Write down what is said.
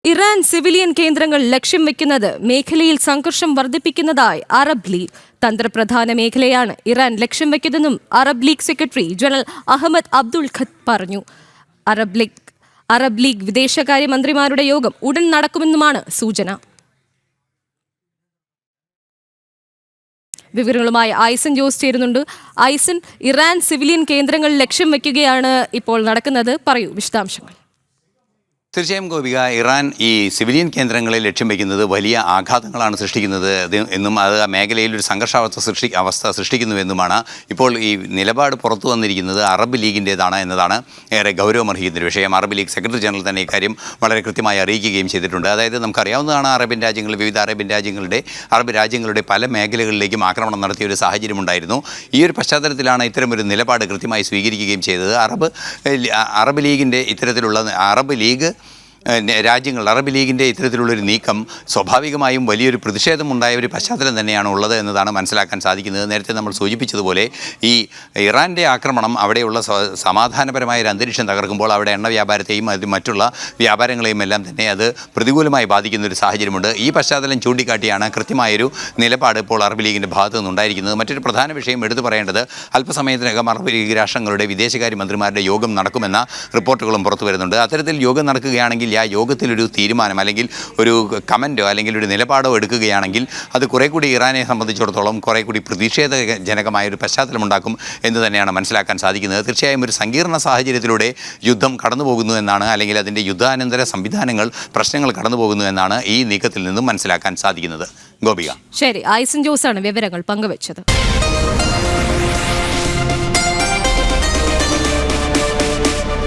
Iran civilian കേന്ദ്രങ്ങൾ ലക്ഷ്യം വെക്കുന്നത് മേഖലയിൽ സംഘർഷം വർദ്ധിപ്പിക്കുന്നതായി അറബ് ലീഗ്. തന്ത്രപ്രധാന മേഖലയാണ് ഇറാൻ ലക്ഷ്യം വെക്കുന്നതെന്നും Arab League secretary general Ahmed Abdul ഖത്ത് പറഞ്ഞു. അറബ് ലീഗ് വിദേശകാര്യമന്ത്രിമാരുടെ യോഗം ഉടൻ നടക്കുമെന്നുമാണ് സൂചന. വിവരങ്ങളുമായി ഐസൻ ജോസ് ചേരുന്നുണ്ട്. ഐസൻ, ഇറാൻ സിവിലിയൻ കേന്ദ്രങ്ങൾ ലക്ഷ്യം വെക്കുകയാണ് ഇപ്പോൾ നടക്കുന്നത്. പറയൂ വിശദാംശങ്ങൾ. തീർച്ചയായും ഗോപിക, ഇറാൻ ഈ സിവിലിയൻ കേന്ദ്രങ്ങളെ ലക്ഷ്യം വയ്ക്കുന്നത് വലിയ ആഘാതങ്ങളാണ് സൃഷ്ടിക്കുന്നത് എന്നും അത് ആ മേഖലയിൽ ഒരു സംഘർഷാവസ്ഥ സൃഷ്ടിക്കുന്നുവെന്നുമാണ് ഇപ്പോൾ ഈ നിലപാട് പുറത്തു വന്നിരിക്കുന്നത് അറബ് ലീഗിൻ്റേതാണ് എന്നതാണ് ഏറെ ഗൗരവമർഹിക്കുന്ന ഒരു വിഷയം. അറബ് ലീഗ് സെക്രട്ടറി ജനറൽ തന്നെ ഇക്കാര്യം വളരെ കൃത്യമായി അറിയിക്കുകയും ചെയ്തിട്ടുണ്ട്. അതായത് നമുക്കറിയാവുന്നതാണ്, വിവിധ അറബ് രാജ്യങ്ങളുടെ പല മേഖലകളിലേക്കും ആക്രമണം നടത്തിയ ഒരു സാഹചര്യമുണ്ടായിരുന്നു. ഈ ഒരു പശ്ചാത്തലത്തിലാണ് ഇത്തരമൊരു നിലപാട് കൃത്യമായി സ്വീകരിക്കുകയും ചെയ്തത്. അറബ് ലീഗിൻ്റെ ഇത്തരത്തിലുള്ള അറബ് ലീഗിൻ്റെ ഇത്തരത്തിലുള്ളൊരു നീക്കം സ്വാഭാവികമായും വലിയൊരു പ്രതിഷേധമുണ്ടായ ഒരു പശ്ചാത്തലം തന്നെയാണ് ഉള്ളത് എന്നതാണ് മനസ്സിലാക്കാൻ സാധിക്കുന്നത്. നേരത്തെ നമ്മൾ സൂചിപ്പിച്ചതുപോലെ ഈ ഇറാൻ്റെ ആക്രമണം അവിടെയുള്ള സമാധാനപരമായ ഒരു അന്തരീക്ഷം തകർക്കുമ്പോൾ അവിടെ എണ്ണ വ്യാപാരത്തെയും മറ്റുള്ള വ്യാപാരങ്ങളെയും എല്ലാം തന്നെ അത് പ്രതികൂലമായി ബാധിക്കുന്ന ഒരു സാഹചര്യമുണ്ട്. ഈ പശ്ചാത്തലം ചൂണ്ടിക്കാട്ടിയാണ് കൃത്യമായൊരു നിലപാട് ഇപ്പോൾ അറബ് ലീഗിൻ്റെ ഭാഗത്തു നിന്നുണ്ടായിരിക്കുന്നത്. മറ്റൊരു പ്രധാന വിഷയം എടുത്തു പറയേണ്ടത്, അല്പസമയത്തിനകം അറബ് ലീഗ് രാഷ്ട്രങ്ങളുടെ വിദേശകാര്യമന്ത്രിമാരുടെ യോഗം നടക്കുമെന്ന റിപ്പോർട്ടുകളും പുറത്തു വരുന്നുണ്ട്. അത്തരത്തിൽ യോഗം നടക്കുകയാണെങ്കിൽ ആ യോഗത്തിലൊരു തീരുമാനം അല്ലെങ്കിൽ ഒരു കമൻറ്റോ അല്ലെങ്കിൽ ഒരു നിലപാടോ എടുക്കുകയാണെങ്കിൽ അത് കുറേ കൂടി ഇറാനെ സംബന്ധിച്ചിടത്തോളം കുറേ കൂടി പ്രതിഷേധജനകമായൊരു പശ്ചാത്തലമുണ്ടാക്കും എന്ന് തന്നെയാണ് മനസ്സിലാക്കാൻ സാധിക്കുന്നത്. തീർച്ചയായും ഒരു സങ്കീർണ സാഹചര്യത്തിലൂടെ യുദ്ധം കടന്നു പോകുന്നു എന്നാണ്, അല്ലെങ്കിൽ അതിൻ്റെ യുദ്ധാനന്തര പ്രശ്നങ്ങൾ കടന്നു പോകുന്നു എന്നാണ് ഈ നീക്കത്തിൽ നിന്നും മനസ്സിലാക്കാൻ സാധിക്കുന്നത്. ഗോപിക. ശരി, ഐസൻ ജോസാണ് വിവരങ്ങൾ പങ്കുവച്ചത്.